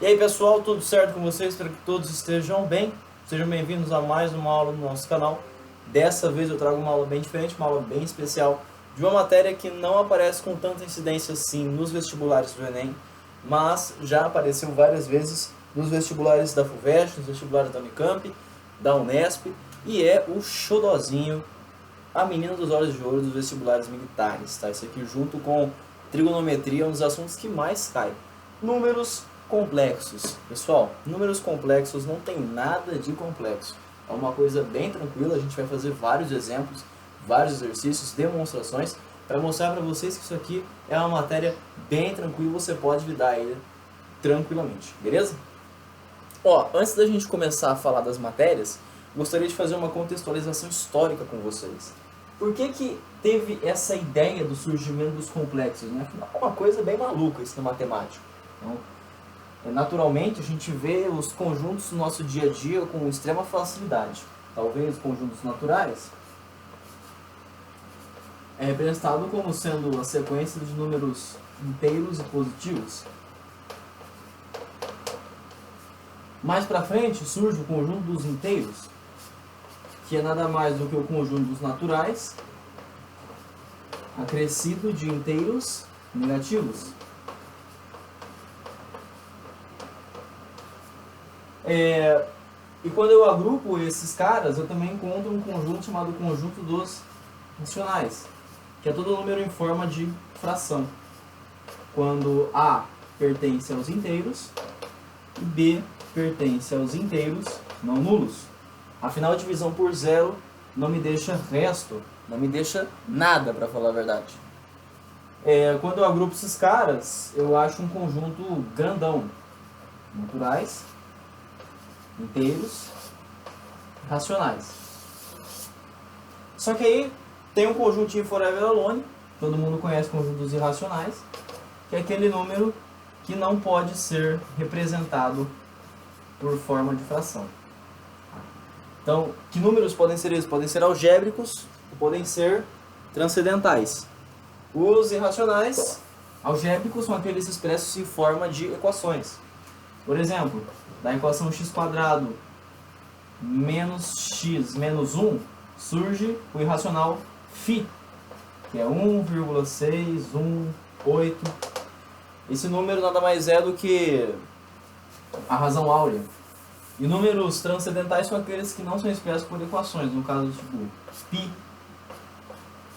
E aí pessoal, tudo certo com vocês? Espero que todos estejam bem. Sejam bem-vindos a mais uma aula no nosso canal. Dessa vez eu trago uma aula bem diferente, uma aula bem especial, de uma matéria que não aparece com tanta incidência assim nos vestibulares do Enem, mas já apareceu várias vezes nos vestibulares da FUVEST, nos vestibulares da Unicamp, da Unesp, e é o xodozinho, a menina dos olhos de ouro dos vestibulares militares, tá? Isso aqui junto com trigonometria é um dos assuntos que mais cai. Números complexos. Pessoal, números complexos não tem nada de complexo. É uma coisa bem tranquila, a gente vai fazer vários exemplos, vários exercícios, demonstrações, para mostrar para vocês que isso aqui é uma matéria bem tranquila, você pode lidar aí tranquilamente, beleza? Ó, antes da gente começar a falar das matérias, gostaria de fazer uma contextualização histórica com vocês. Por que teve essa ideia do surgimento dos complexos, né? Afinal, é uma coisa bem maluca isso na matemática. Então, naturalmente, a gente vê os conjuntos no nosso dia a dia com extrema facilidade. Talvez os conjuntos naturais é representado como sendo a sequência de números inteiros e positivos. Mais para frente surge o conjunto dos inteiros, que é nada mais do que o conjunto dos naturais acrescido de inteiros negativos. E quando eu agrupo esses caras, eu também encontro um conjunto chamado conjunto dos racionais, que é todo número em forma de fração, quando A pertence aos inteiros e B pertence aos inteiros não nulos. Afinal, a divisão por zero não me deixa resto, não me deixa nada, para falar a verdade. Quando eu agrupo esses caras, eu acho um conjunto grandão, naturais, inteiros, racionais. Só que aí tem um conjuntinho forever alone, todo mundo conhece conjuntos irracionais, que é aquele número que não pode ser representado por forma de fração. Então, que números podem ser esses? Podem ser algébricos ou podem ser transcendentais. Os irracionais algébricos são aqueles expressos em forma de equações. Por exemplo, da equação x² menos x menos 1 surge o irracional φ, que é 1,618. Esse número nada mais é do que a razão áurea. E números transcendentais são aqueles que não são expressos por equações, no caso tipo π,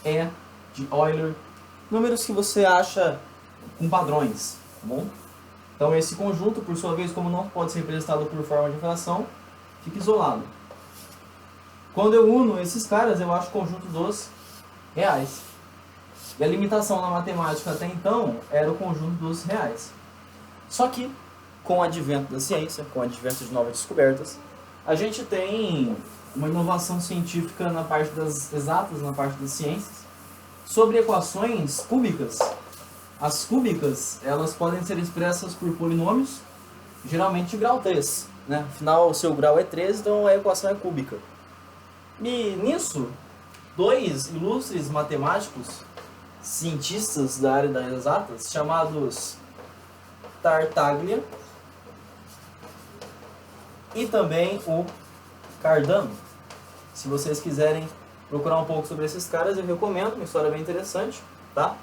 E de Euler, números que você acha com padrões, tá bom? Então esse conjunto, por sua vez, como não pode ser representado por forma de fração, fica isolado. Quando eu uno esses caras, eu acho o conjunto dos reais. E a limitação na matemática até então era o conjunto dos reais. Só que, com o advento da ciência, com o advento de novas descobertas, a gente tem uma inovação científica na parte das exatas, na parte das ciências, sobre equações cúbicas. As cúbicas, elas podem ser expressas por polinômios, geralmente de grau 3, né? Afinal, o seu grau é 3, então a equação é cúbica. E nisso, dois ilustres matemáticos, cientistas da área das exatas, chamados Tartaglia e também o Cardano. Se vocês quiserem procurar um pouco sobre esses caras, eu recomendo, uma história bem interessante, tá?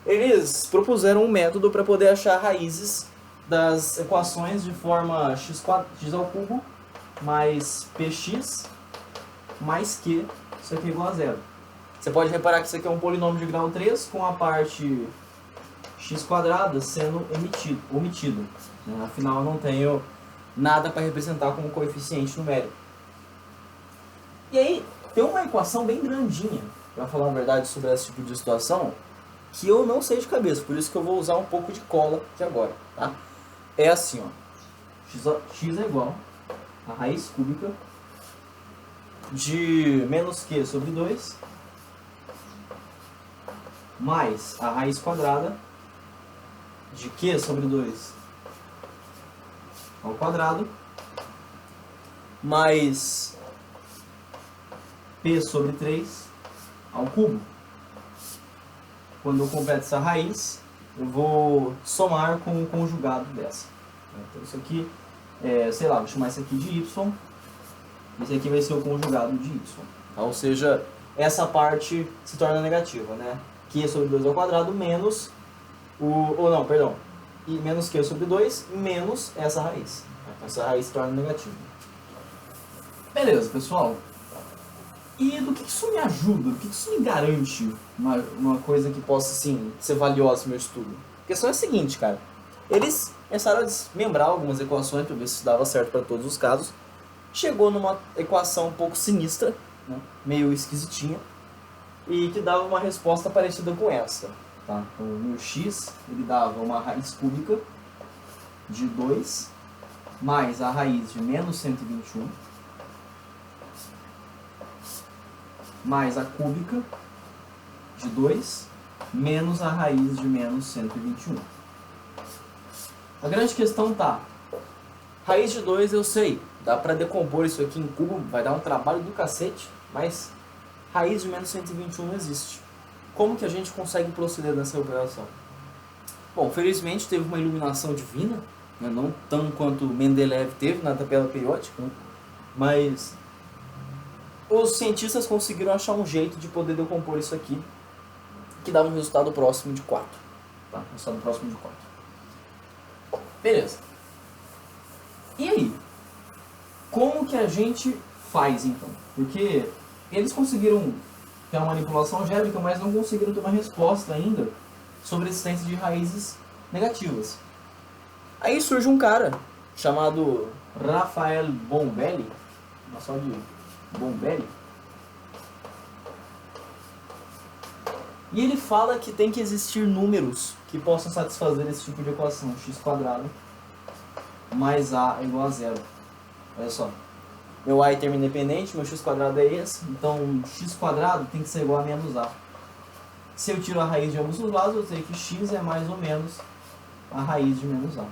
Eles propuseram um método para poder achar raízes das equações de forma x ao cubo mais px mais q, isso aqui é igual a zero. Você pode reparar que isso aqui é um polinômio de grau 3 com a parte x² sendo omitido. Afinal, eu não tenho nada para representar como coeficiente numérico. E aí, tem uma equação bem grandinha, para falar a verdade sobre esse tipo de situação, que eu não sei de cabeça, por isso que eu vou usar um pouco de cola aqui agora, tá? É assim, ó, x é igual a raiz cúbica de menos q sobre 2 mais a raiz quadrada de q sobre 2 ao quadrado mais p sobre 3 ao cubo. Quando eu completo essa raiz, eu vou somar com o conjugado dessa. Então isso aqui, sei lá, vou chamar isso aqui de y, esse aqui vai ser o conjugado de y. Ou seja, essa parte se torna negativa, né? Q sobre 2 ao quadrado menos menos Q sobre 2 menos essa raiz. Então essa raiz se torna negativa. Beleza, pessoal. E do que isso me ajuda? Do que isso me garante uma coisa que possa, assim, ser valiosa no meu estudo? A questão é a seguinte, cara. Eles começaram a desmembrar algumas equações para ver se isso dava certo para todos os casos. Chegou numa equação um pouco sinistra, né? Meio esquisitinha, e que dava uma resposta parecida com essa. Tá? Então, o meu x ele dava uma raiz cúbica de 2 mais a raiz de menos 121 mais a cúbica de 2 menos a raiz de menos 121. A grande questão tá, raiz de 2 eu sei, dá para decompor isso aqui em cubo, vai dar um trabalho do cacete, mas raiz de menos 121 não existe. Como que a gente consegue proceder nessa operação? Bom, felizmente teve uma iluminação divina, né? Não tão quanto Mendeleev teve na tabela periódica, né? Mas os cientistas conseguiram achar um jeito de poder decompor isso aqui, que dava um resultado próximo de 4. Tá? Um resultado próximo de 4. Beleza. E aí? Como que a gente faz, então? Porque eles conseguiram ter uma manipulação algébrica, mas não conseguiram ter uma resposta ainda sobre a existência de raízes negativas. Aí surge um cara chamado Rafael Bombelli, uma só de Bombelli, e ele fala que tem que existir números que possam satisfazer esse tipo de equação, x² mais a é igual a zero. Olha só, meu a é termo independente, meu x² é esse, então x² tem que ser igual a menos a. Se eu tiro a raiz de ambos os lados, eu sei que x é mais ou menos a raiz de menos a.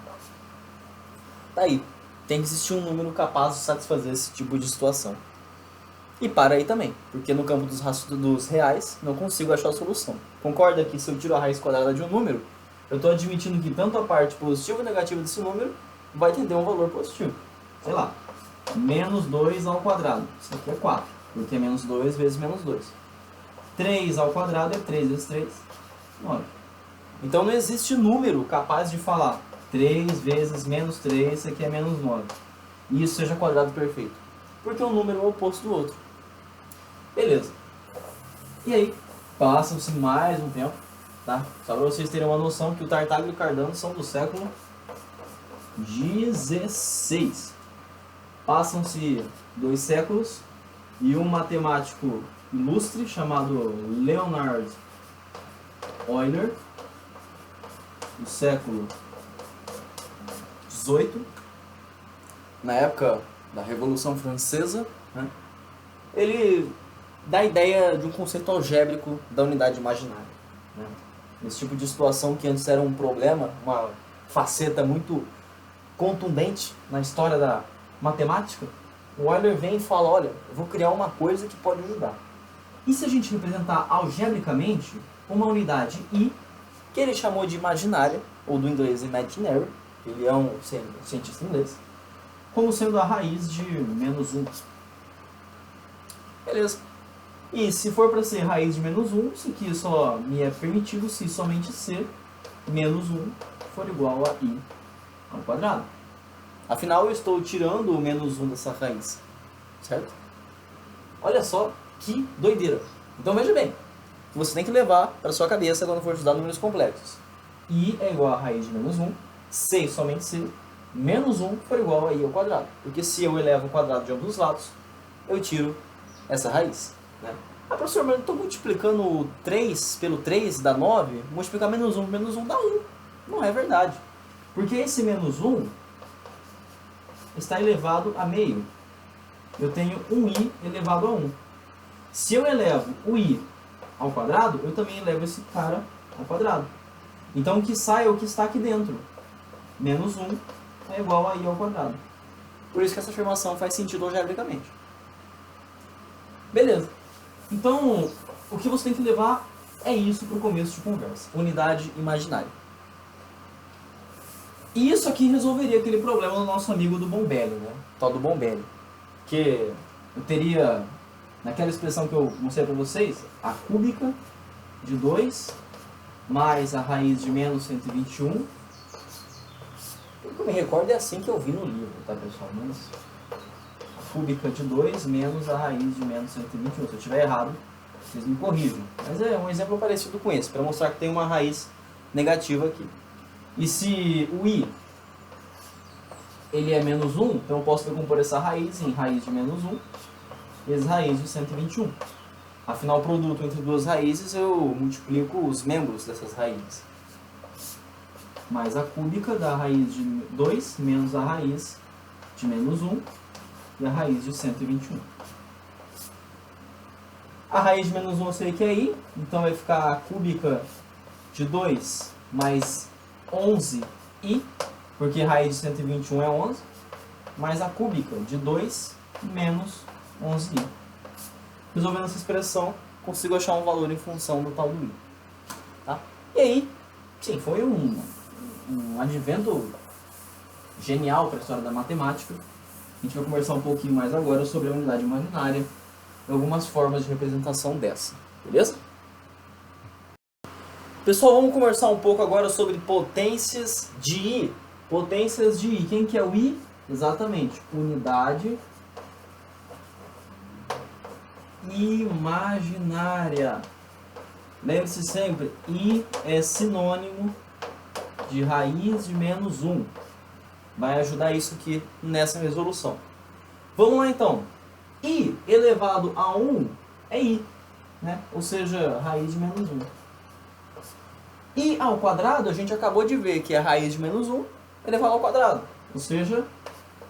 Daí, tem que existir um número capaz de satisfazer esse tipo de situação. E para aí também, porque no campo dos reais não consigo achar a solução. Concorda que se eu tiro a raiz quadrada de um número, eu estou admitindo que tanto a parte positiva e negativa desse número vai tender a um valor positivo. Sei lá, menos 2 ao quadrado. Isso aqui é 4, porque é menos 2 vezes menos 2. 3 ao quadrado é 3 vezes 3, 9. Então não existe número capaz de falar 3 vezes menos 3, isso aqui é menos 9. E isso seja quadrado perfeito. Porque um número é o oposto do outro. Beleza. E aí, passa-se mais um tempo, tá? Só para vocês terem uma noção que o Tartaglia e o Cardano são do século XVI. Passam-se 2 séculos e um matemático ilustre chamado Leonhard Euler, do século XVIII, na época da Revolução Francesa, né? Ele dá a ideia de um conceito algébrico da unidade imaginária, né? Esse tipo de situação que antes era um problema, uma faceta muito contundente na história da matemática, o Euler vem e fala, olha, eu vou criar uma coisa que pode ajudar. E se a gente representar algebricamente uma unidade I, que ele chamou de imaginária, ou do inglês imaginary, ele é um cientista inglês, como sendo a raiz de menos 1. Beleza. E se for para ser raiz de menos 1, isso aqui só me é permitido se somente C menos 1 for igual a I ao quadrado. Afinal, eu estou tirando o menos 1 dessa raiz, certo? Olha só que doideira. Então veja bem, você tem que levar para sua cabeça quando for estudar números complexos. I é igual a raiz de menos 1, C e somente C, menos 1 for igual a I ao quadrado. Porque se eu elevo o quadrado de ambos os lados, eu tiro essa raiz, né? Ah, professor, mas eu estou multiplicando 3 pelo 3 dá 9, multiplicar menos 1 menos 1 dá 1. Não é verdade. Porque esse menos 1 está elevado a meio. Eu tenho um i elevado a 1. Se eu elevo o i ao quadrado, eu também elevo esse cara ao quadrado. Então o que sai é o que está aqui dentro. Menos 1 é igual a i ao quadrado. Por isso que essa afirmação faz sentido algebricamente. Beleza. Então, o que você tem que levar é isso para o começo de conversa. Unidade imaginária. E isso aqui resolveria aquele problema do nosso amigo do Bombelli, né? Tal do Bombelli. Que eu teria, naquela expressão que eu mostrei para vocês, a cúbica de 2 mais a raiz de menos 121. Pelo que eu me recordo é assim que eu vi no livro, tá, pessoal? Menos a cúbica de 2 menos a raiz de menos 121. Se eu estiver errado, vocês me corrijam. Mas é um exemplo parecido com esse, para mostrar que tem uma raiz negativa aqui. E se o i ele é menos 1, então eu posso decompor essa raiz em raiz de menos 1 vezes raiz de 121. Afinal, o produto entre duas raízes eu multiplico os membros dessas raízes. Mais a cúbica da raiz de 2 menos a raiz de menos 1 e a raiz de 121. A raiz de menos 1 eu sei que é i, então vai ficar a cúbica de 2 mais 11i, porque raiz de 121 é 11, mais a cúbica de 2 menos 11i. Resolvendo essa expressão, consigo achar um valor em função do tal do i. Tá? E aí, sim, foi um advento genial para a história da matemática. A gente vai conversar um pouquinho mais agora sobre a unidade imaginária e algumas formas de representação dessa. Beleza? Pessoal, vamos conversar um pouco agora sobre potências de i. Potências de i. Quem que é o i? Exatamente, unidade imaginária. Lembre-se sempre, i é sinônimo de raiz de menos 1. Vai ajudar isso aqui nessa resolução. Vamos lá então. I elevado a 1 é i, né? Ou seja, raiz de menos 1. I ao quadrado, a gente acabou de ver que é raiz de menos 1 elevado ao quadrado, ou seja,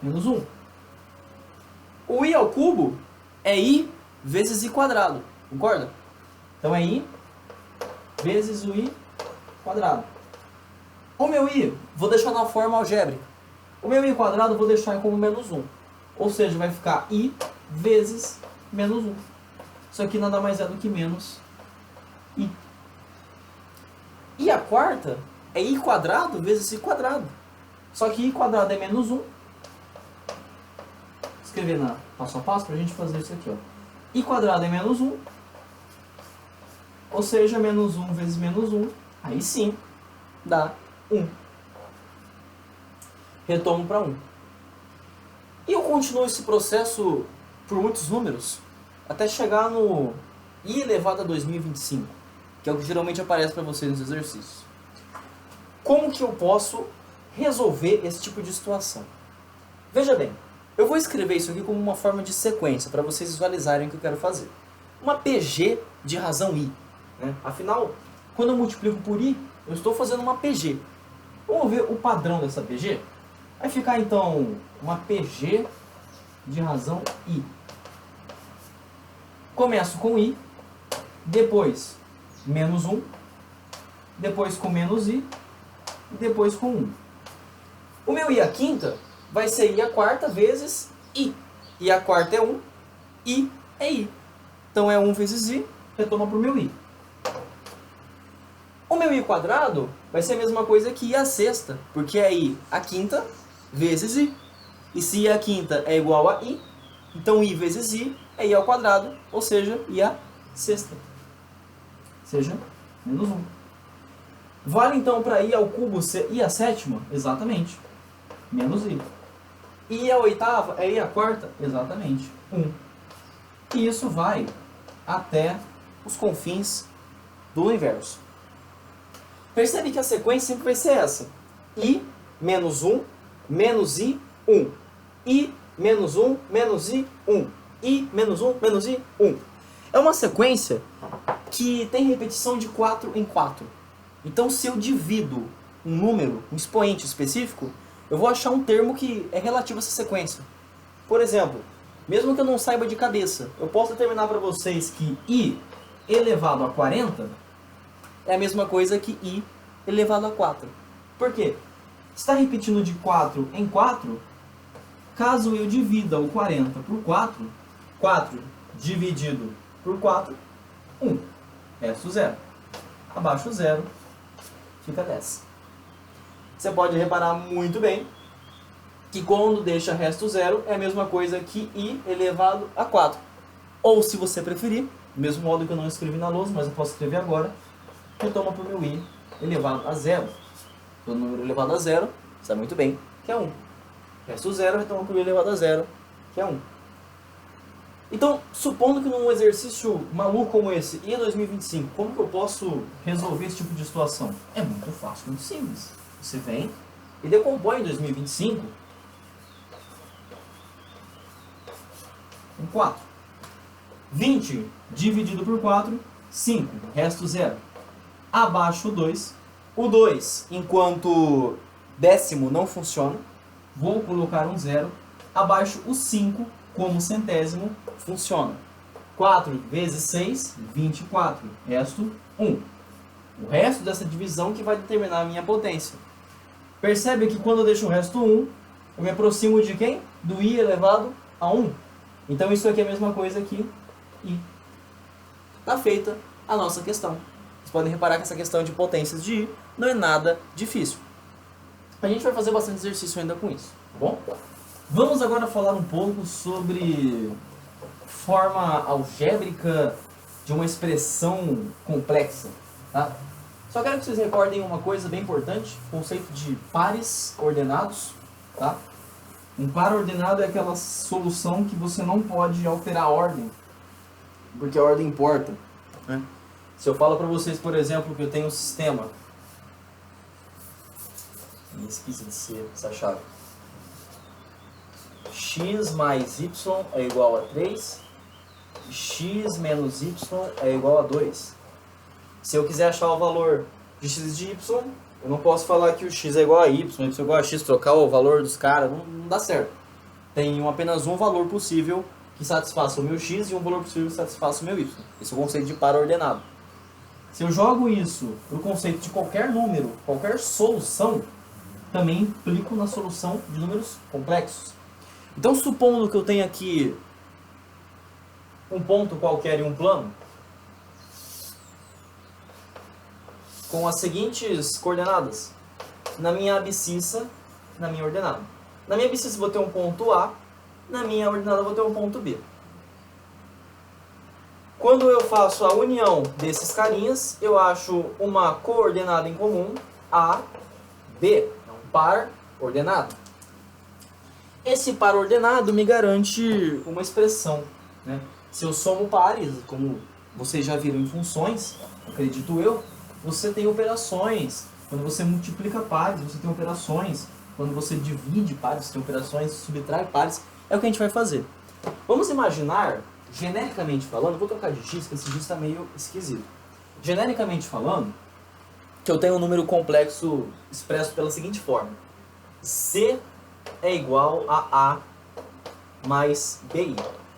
menos 1. O i ao cubo é i vezes i quadrado, concorda? Então é i vezes o i quadrado. O meu i, vou deixar na forma algébrica. O meu i quadrado, vou deixar como menos 1. Ou seja, vai ficar i vezes menos 1. Isso aqui nada mais é do que menos i. E a quarta é i quadrado vezes i quadrado. Só que i quadrado é menos 1. Vou escrever na passo a passo para a gente fazer isso aqui. Ó. I quadrado é menos 1. Ou seja, menos 1 vezes menos 1. Aí sim, dá 1. Retomo para 1. E eu continuo esse processo por muitos números, até chegar no i elevado a 2025, que é o que geralmente aparece para vocês nos exercícios. Como que eu posso resolver esse tipo de situação? Veja bem, eu vou escrever isso aqui como uma forma de sequência, para vocês visualizarem o que eu quero fazer. Uma PG de razão i. Né? Afinal, quando eu multiplico por i, eu estou fazendo uma PG. Vamos ver o padrão dessa PG? Vai ficar então uma PG de razão i. Começo com i, depois menos 1, depois com menos i, e depois com 1. O meu i à quinta vai ser i à quarta vezes i. I à quarta é 1, i é i. Então é 1 vezes i, retoma para o meu i. O meu i quadrado vai ser a mesma coisa que i à sexta, porque é i à quinta vezes i. E se i à quinta é igual a i, então i vezes i é i ao quadrado, ou seja, i à sexta. Seja, menos 1. Vale então para i ao cubo ser i à sétima? Exatamente. Menos i. I à oitava é i à quarta? Exatamente. 1. E isso vai até os confins do universo. Percebe que a sequência sempre vai ser essa. I menos 1, menos i, 1. I menos 1, menos i, 1. I menos 1, menos i, 1. É uma sequência que tem repetição de 4 em 4. Então, se eu divido um número, um expoente específico, eu vou achar um termo que é relativo a essa sequência. Por exemplo, mesmo que eu não saiba de cabeça, eu posso determinar para vocês que i elevado a 40 é a mesma coisa que i elevado a 4. Por quê? Está repetindo de 4 em 4, caso eu divida o 40 por 4, 4 dividido por 4, 1. Resto 0. Abaixo 0, fica 10. você pode reparar muito bem que quando deixa resto zero é a mesma coisa que i elevado a 4. Ou, se você preferir, do mesmo modo que eu não escrevi na lousa, mas eu posso escrever agora, retoma para o meu i elevado a zero. O número elevado a zero, sabe muito bem, que é 1. Resto zero, retoma para o i elevado a zero, que é 1. Então, supondo que num exercício maluco como esse, e 2025, como que eu posso resolver esse tipo de situação? É muito fácil, muito simples. Você vem e decompõe em 2025 em 4. 20 dividido por 4, 5. Resto 0. Abaixo o 2. O 2, enquanto décimo, não funciona. Vou colocar um 0. Abaixo o 5, como centésimo, funciona. 4 vezes 6, 24. Resto 1. O resto dessa divisão que vai determinar a minha potência. Percebe que quando eu deixo o resto 1, eu me aproximo de quem? Do i elevado a 1. Então isso aqui é a mesma coisa que i. Está feita a nossa questão. Vocês podem reparar que essa questão de potências de i não é nada difícil. A gente vai fazer bastante exercício ainda com isso, tá bom? Vamos agora falar um pouco sobre forma algébrica de uma expressão complexa, tá? Só quero que vocês recordem uma coisa bem importante, o conceito de pares ordenados, tá? Um par ordenado é aquela solução que você não pode alterar a ordem, porque a ordem importa, né? Se eu falo para vocês, por exemplo, que eu tenho um sistema, me esqueci de ser essa chave, x mais y é igual a 3, x menos y é igual a 2. Se eu quiser achar o valor de x e de y, eu não posso falar que o x é igual a y, y é igual a x, trocar o valor dos caras, não dá certo. Tem apenas um valor possível que satisfaça o meu x e um valor possível que satisfaça o meu y. Esse é o conceito de par ordenado. Se eu jogo isso para o conceito de qualquer número, qualquer solução, também implico na solução de números complexos. Então, supondo que eu tenha aqui um ponto qualquer em um plano, com as seguintes coordenadas. Na minha abscissa, na minha ordenada. Na minha abscissa eu vou ter um ponto A, na minha ordenada eu vou ter um ponto B. Quando eu faço a união desses carinhas, eu acho uma coordenada em comum, A, B. É um par ordenado. Esse par ordenado me garante uma expressão, né? Se eu somo pares, como vocês já viram em funções, acredito eu, você tem operações. Quando você multiplica pares, você tem operações. Quando você divide pares, você tem operações, subtrai pares. É o que a gente vai fazer. Vamos imaginar, genericamente falando, vou trocar de x, que esse x está meio esquisito. Genericamente falando, que eu tenho um número complexo expresso pela seguinte forma. C é igual a mais BI.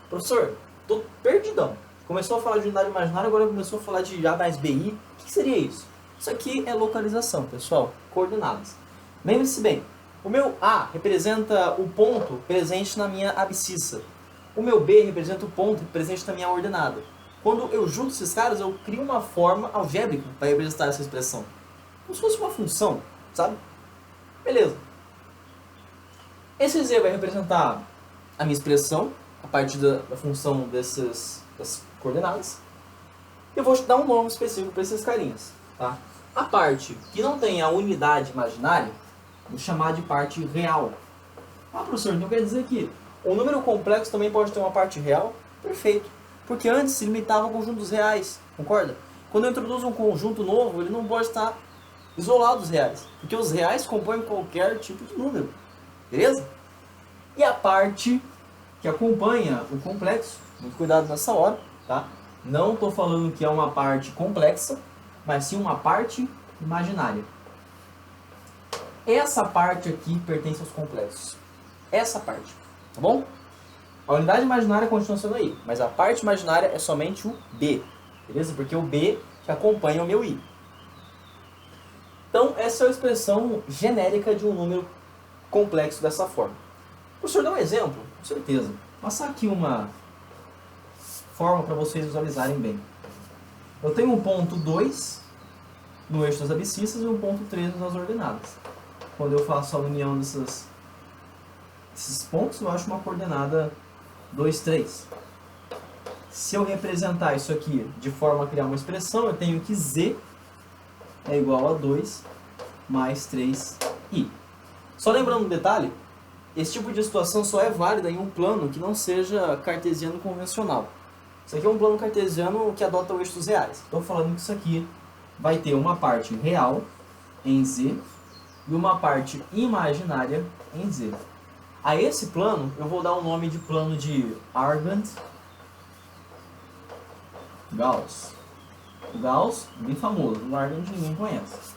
Professor, tô perdidão. Começou a falar de unidade imaginária, agora começou a falar de A mais BI. O que seria isso? Isso aqui é localização, pessoal. Coordenadas. Lembre-se bem, o meu A representa o ponto presente na minha abscissa. O meu B representa o ponto presente na minha ordenada. Quando eu junto esses caras, eu crio uma forma algébrica para representar essa expressão. Como se fosse uma função, sabe? Beleza. Esse Z vai representar a minha expressão a partir da função das coordenadas. Eu vou dar um nome específico para esses carinhas. Tá? A parte que não tem a unidade imaginária, vou chamar de parte real. Ah, professor, então quer dizer que o número complexo também pode ter uma parte real? Perfeito. Porque antes se limitava ao conjunto dos reais, concorda? Quando eu introduzo um conjunto novo, ele não pode estar isolado dos reais. Porque os reais compõem qualquer tipo de número. Beleza? E a parte que acompanha o complexo, muito cuidado nessa hora, tá? Não estou falando que é uma parte complexa, mas sim uma parte imaginária. Essa parte aqui pertence aos complexos. Essa parte, tá bom? A unidade imaginária continua sendo I, mas a parte imaginária é somente o B, beleza? Porque é o B que acompanha o meu I. Então, essa é a expressão genérica de um número complexo dessa forma. Professor, dá um exemplo? Com certeza. Vou passar aqui uma forma para vocês visualizarem bem. Eu tenho um ponto 2 no eixo das abscissas e um ponto 3 nas ordenadas. quando eu faço a união desses pontos, eu acho uma coordenada 2, 3. Se eu representar isso aqui de forma a criar uma expressão, eu tenho que z é igual a 2 mais 3i. Só lembrando um detalhe, esse tipo de situação só é válida em um plano que não seja cartesiano convencional. Isso aqui é um plano cartesiano que adota o eixo dos reais. Estou falando que isso aqui vai ter uma parte real em z e uma parte imaginária em z. A esse plano eu vou dar o nome de plano de Argand-Gauss. O Gauss, bem famoso, o Argand ninguém conhece.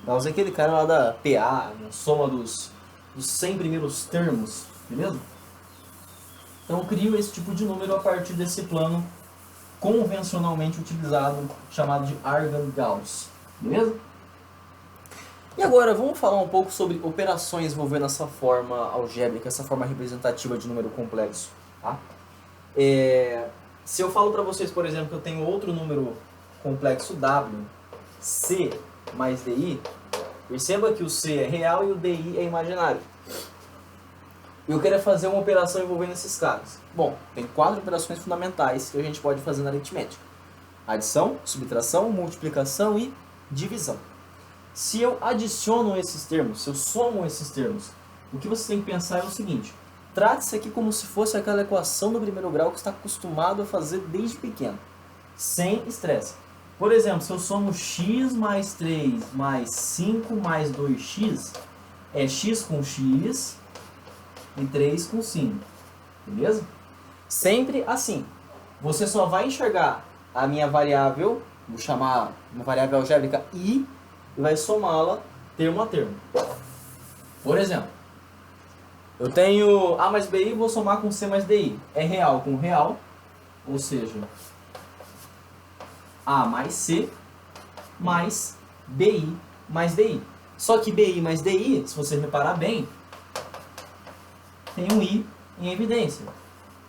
Gauss é aquele cara lá da PA, a soma dos 100 primeiros termos, beleza? Então eu crio esse tipo de número a partir desse plano convencionalmente utilizado, chamado de Argand-Gauss, beleza? E agora vamos falar um pouco sobre operações envolvendo essa forma algébrica, essa forma representativa de número complexo. Tá? Se eu falo para vocês, por exemplo, que eu tenho outro número complexo W, C mais DI, perceba que o C é real e o DI é imaginário. Eu quero fazer uma operação envolvendo esses caras. Bom, tem 4 operações fundamentais que a gente pode fazer na aritmética: adição, subtração, multiplicação e divisão. Se eu adiciono esses termos, se eu somo esses termos, o que você tem que pensar é o seguinte: trate-se aqui como se fosse aquela equação do primeiro grau que está acostumado a fazer desde pequeno, sem estresse. Por exemplo, se eu somo x mais 3 mais 5 mais 2x, é x com x e 3 com 5, beleza? Sempre assim. Você só vai enxergar a minha variável, vou chamar uma variável algébrica i, e vai somá-la termo a termo. Por exemplo, eu tenho a mais bi, vou somar com c mais di. É real com real, ou seja, a mais c mais bi mais di. Só que bi mais di, se você reparar bem, tem um i em evidência.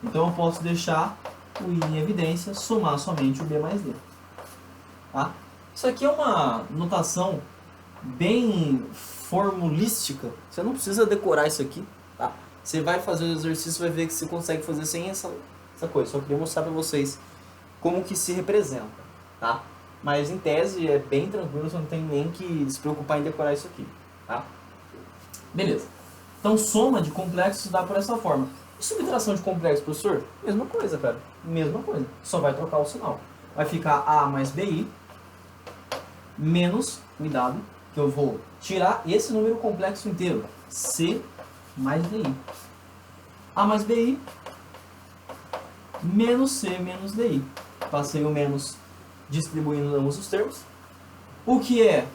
Então eu posso deixar o i em evidência, somar somente o b mais d. Tá? Isso aqui é uma notação bem formulística. Você não precisa decorar isso aqui. Tá? Você vai fazer o exercício e vai ver que você consegue fazer sem essa coisa. Só queria mostrar para vocês como que se representa. Tá? Mas em tese é bem tranquilo, você não tem nem que se preocupar em decorar isso aqui. Tá? Beleza. Então soma de complexos dá por essa forma. E subtração de complexos, professor? Mesma coisa, cara. Mesma coisa. Só vai trocar o sinal. Vai ficar a mais bi menos, cuidado, que eu vou tirar esse número complexo inteiro, c mais di. A mais bi menos c menos di. Passei o menos distribuindo ambos os termos. O que é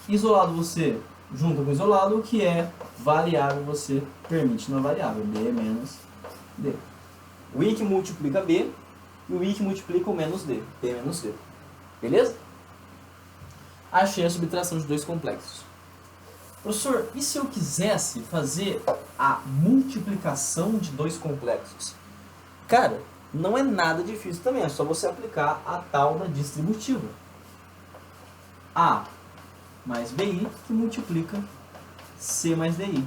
isolado você junta com isolado, o que é variável você permite na variável, b menos d. O i que multiplica b e o i que multiplica o menos d, b menos d. Beleza? Achei a subtração de dois complexos. Professor, e se eu quisesse fazer a multiplicação de dois complexos? Cara, não é nada difícil também, é só você aplicar a tal da distributiva. A mais bi que multiplica c mais di.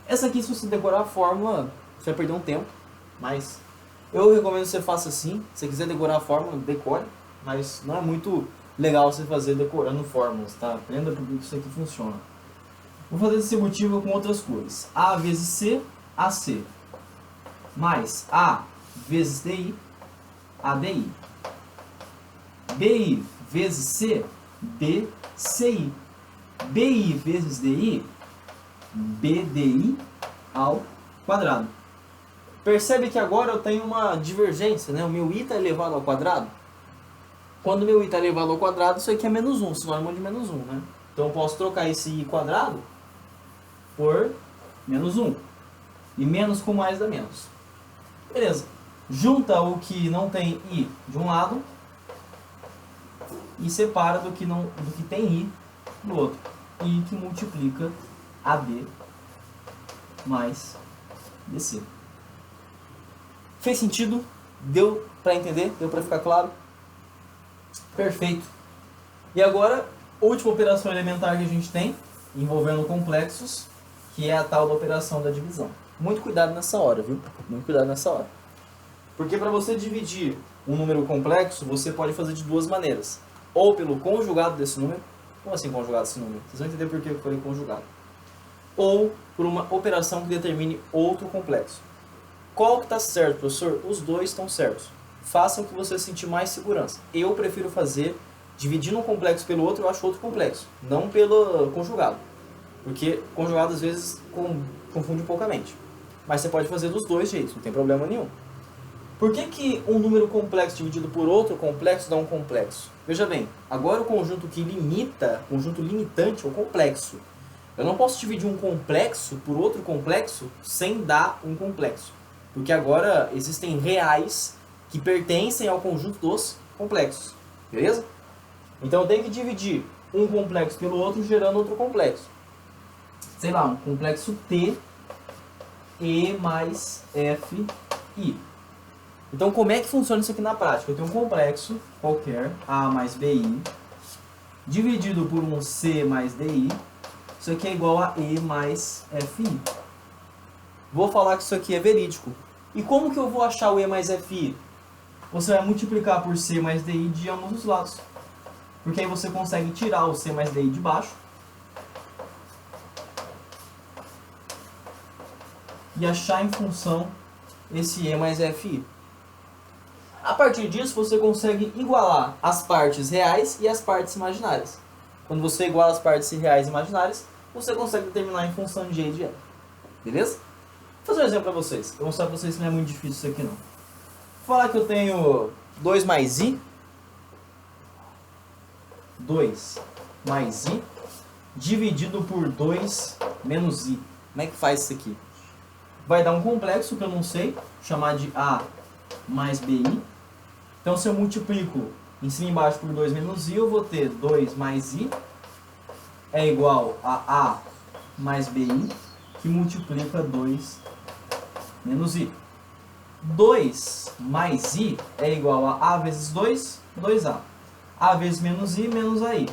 Essa aqui, se você decorar a fórmula, você vai perder um tempo, mas eu recomendo que você faça assim. Se você quiser decorar a fórmula, decore, mas não é muito legal você fazer decorando fórmulas, tá? Aprenda porque isso aqui funciona. Vou fazer distributiva com outras cores. A vezes C, AC. Mais A vezes DI, ADI. BI vezes C, BCI. BI vezes DI, BDI ao quadrado. Percebe que agora eu tenho uma divergência, né? O meu i está elevado ao quadrado. Quando o meu i está elevado ao quadrado, isso aqui é menos 1, sinônimo de menos 1, né? Então eu posso trocar esse i quadrado por menos 1. E menos com mais dá menos. Beleza. Junta o que não tem i de um lado e separa do que tem i do outro. I que multiplica AD mais DC. Fez sentido? Deu para entender? Deu para ficar claro? Perfeito. E agora, última operação elementar que a gente tem, envolvendo complexos, que é a tal da operação da divisão. Muito cuidado nessa hora, viu? Muito cuidado nessa hora. Porque para você dividir um número complexo, você pode fazer de duas maneiras. Ou pelo conjugado desse número. Como assim conjugado desse número? Vocês vão entender por que eu falei conjugado. Ou por uma operação que determine outro complexo. Qual que está certo, professor? Os dois estão certos. Faça o que você sentir mais segurança. Eu prefiro fazer dividindo um complexo pelo outro, eu acho outro complexo. Não pelo conjugado. Porque conjugado às vezes confunde um pouco a mente. Mas você pode fazer dos dois jeitos, não tem problema nenhum. Por que um número complexo dividido por outro complexo dá um complexo? Veja bem, agora o conjunto que limita, conjunto limitante é o complexo. Eu não posso dividir um complexo por outro complexo sem dar um complexo. Porque agora existem reais que pertencem ao conjunto dos complexos. Beleza? Então eu tenho que dividir um complexo pelo outro gerando outro complexo. Sei lá, um complexo T, E mais F, I. Então como é que funciona isso aqui na prática? Eu tenho um complexo qualquer, A mais BI, dividido por um C mais DI. Isso aqui é igual a E mais FI. Vou falar que isso aqui é verídico. E como que eu vou achar o E mais FI? Você vai multiplicar por C mais DI de ambos os lados. Porque aí você consegue tirar o C mais DI de baixo. E achar em função esse E mais FI. A partir disso, você consegue igualar as partes reais e as partes imaginárias. Quando você iguala as partes reais e imaginárias, você consegue determinar em função de G e de L. Beleza? Vou fazer um exemplo para vocês. Eu vou mostrar para vocês que não é muito difícil isso aqui não. Vou falar que eu tenho 2 mais I. 2 mais I dividido por 2 menos I. Como é que faz isso aqui? Vai dar um complexo que eu não sei, chamar de A mais BI. Então se eu multiplico em cima e embaixo por 2 menos I, eu vou ter 2 mais I é igual a A mais BI, que multiplica 2 menos I. 2 mais I é igual a vezes 2, 2A. A vezes menos I, menos AI.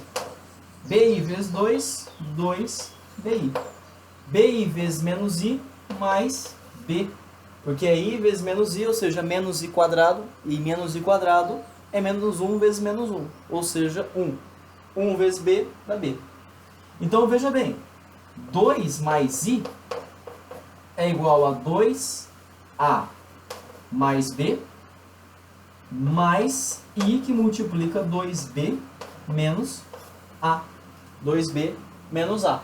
BI vezes 2, 2BI. BI vezes menos I, mais B. Porque é I vezes menos I, ou seja, menos I quadrado. E menos I quadrado é menos 1 vezes menos 1. Ou seja, 1. 1 vezes B dá B. Então, veja bem. 2 mais I é igual a 2A mais B mais I que multiplica 2B menos A. 2B menos A.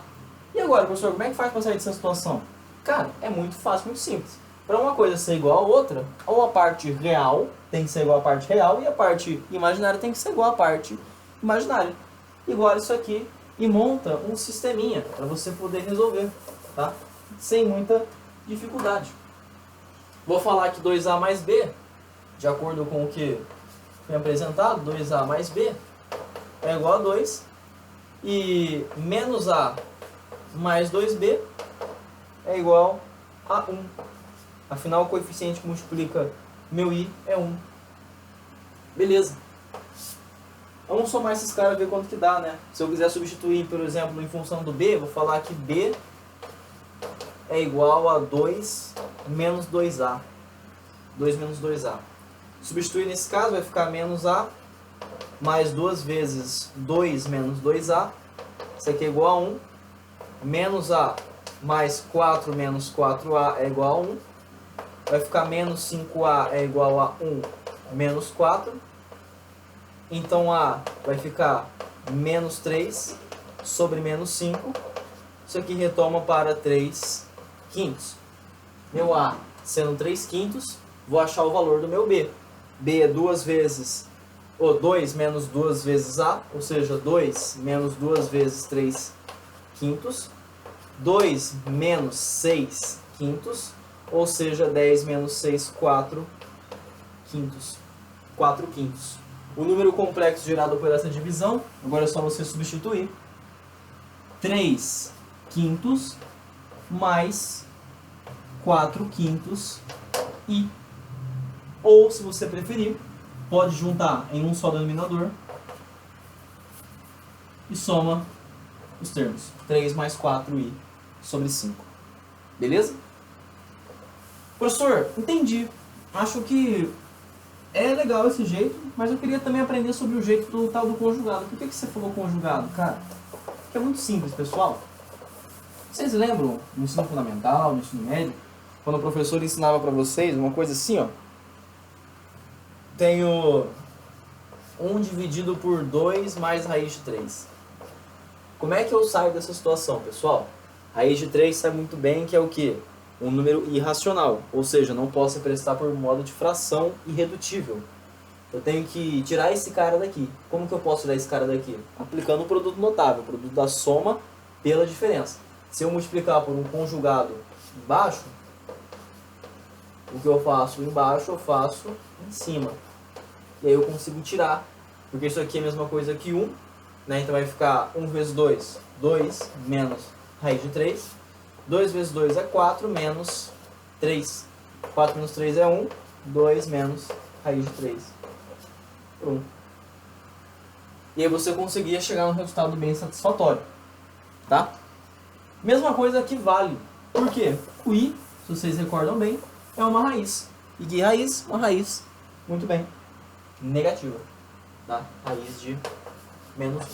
E agora, professor, como é que faz para sair dessa situação? Cara, é muito fácil, muito simples. Para uma coisa ser igual a outra, ou a parte real tem que ser igual à parte real e a parte imaginária tem que ser igual à parte imaginária. Igual isso aqui e monta um sisteminha para você poder resolver, tá? Sem muita dificuldade. Vou falar que 2A mais B, de acordo com o que foi apresentado, 2A mais B é igual a 2 e menos A mais 2B é igual a 1. Afinal, o coeficiente que multiplica meu I é 1. Beleza. Vamos somar esses caras e ver quanto que dá, né? Se eu quiser substituir, por exemplo, em função do B, vou falar que B é igual a 2 menos 2A. 2 menos 2A. Substituir nesse caso vai ficar menos A mais 2 vezes 2 menos 2A. Isso aqui é igual a 1. Menos A mais 4 menos 4A é igual a 1. Vai ficar menos 5A é igual a 1 menos 4. Então A vai ficar menos 3 sobre menos 5. Isso aqui retoma para 3 quintos. Meu A sendo 3 quintos, vou achar o valor do meu B. B é 2 vezes, ou 2 menos 2 vezes A, ou seja, 2 menos 2 vezes 3 quintos. 2 menos 6 quintos, ou seja, 10 menos 6, 4 quintos. 4 quintos. O número complexo gerado por essa divisão, agora é só você substituir. 3 quintos mais 4 quintos I. Ou, se você preferir, pode juntar em um só denominador. e soma os termos. 3 mais 4i sobre 5. Beleza? Professor, entendi. Acho que é legal esse jeito, mas eu queria também aprender sobre o jeito do tal do conjugado. Por que você falou conjugado, cara? Porque é muito simples, pessoal. Vocês lembram no ensino fundamental, no ensino médio, quando o professor ensinava para vocês uma coisa assim, ó? Tenho 1 dividido por 2 mais raiz de 3. Como é que eu saio dessa situação, pessoal? Raiz de 3 sabe muito bem que é o quê? Um número irracional, ou seja, não posso emprestar por modo de fração irredutível. Eu tenho que tirar esse cara daqui. Como que eu posso tirar esse cara daqui? Aplicando o produto notável, o produto da soma pela diferença. Se eu multiplicar por um conjugado embaixo, o que eu faço embaixo, eu faço em cima. E aí eu consigo tirar, porque isso aqui é a mesma coisa que 1, né? Então vai ficar 1 vezes 2, 2 menos raiz de 3. 2 vezes 2 é 4 menos 3. 4 menos 3 é 1. 2 menos raiz de 3. 1. E aí você conseguia chegar a um resultado bem satisfatório. Tá? Mesma coisa que vale. Por quê? O i, se vocês recordam bem, é uma raiz. E que raiz? Uma raiz. Muito bem. Negativa. Tá? Raiz de menos 1.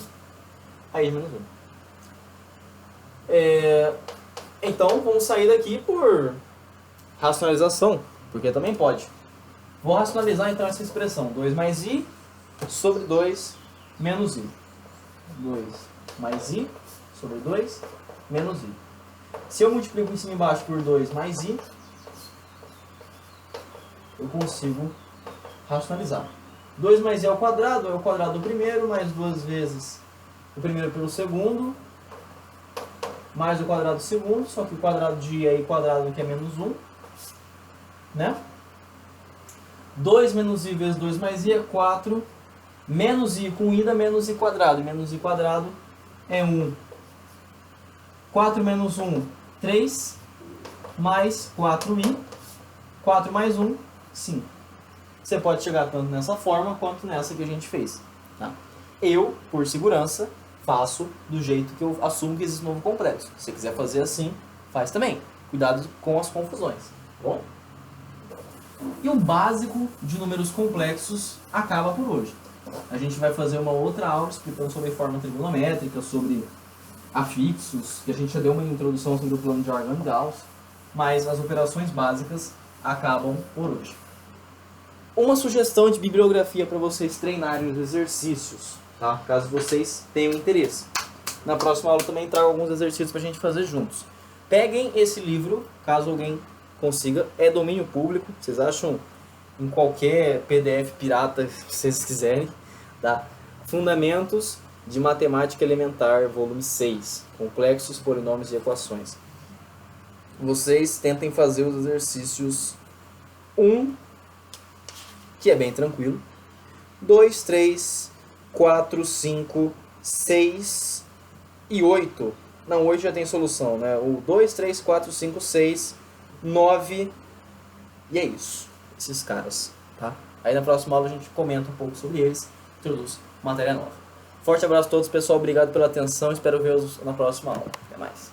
Raiz de menos 1. Então, vamos sair daqui por racionalização, porque também pode. Vou racionalizar então essa expressão. 2 mais i sobre 2 menos i. 2 mais i sobre 2 menos i. Se eu multiplico em cima e embaixo por 2 mais i, eu consigo racionalizar. 2 mais i ao quadrado é o quadrado do primeiro, mais 2 vezes o primeiro pelo segundo, mais o quadrado do segundo, só que o quadrado de i é i quadrado, que é menos 1, né? 2 menos i vezes 2 mais i é 4, menos i com i dá menos i quadrado, e menos i quadrado é 1. 4 menos 1, 3, mais 4i, 4 mais 1, 5. Você pode chegar tanto nessa forma quanto nessa que a gente fez. Tá? Eu, por segurança, faço do jeito que eu assumo que existe um novo complexo. Se você quiser fazer assim, faz também. Cuidado com as confusões. Tá bom? E o básico de números complexos acaba por hoje. A gente vai fazer uma outra aula explicando sobre forma trigonométrica, sobre afixos, que a gente já deu uma introdução sobre o plano de Argand-Gauss, mas as operações básicas acabam por hoje. Uma sugestão de bibliografia para vocês treinarem os exercícios, tá? Caso vocês tenham interesse. Na próxima aula também trago alguns exercícios para a gente fazer juntos. Peguem esse livro, caso alguém consiga, é domínio público, vocês acham em qualquer PDF pirata que vocês quiserem, tá? Fundamentos de Matemática Elementar, volume 6, Complexos, Polinômios e Equações. Vocês tentem fazer os exercícios 1, que é bem tranquilo, 2, 3, 4, 5, 6 e 8. Não, 8 já tem solução, né? O 2, 3, 4, 5, 6, 9 e é isso. Esses caras, tá? Aí na próxima aula a gente comenta um pouco sobre eles, introduz matéria nova. Forte abraço a todos, pessoal. Obrigado pela atenção. Espero vê-los na próxima aula. Até mais.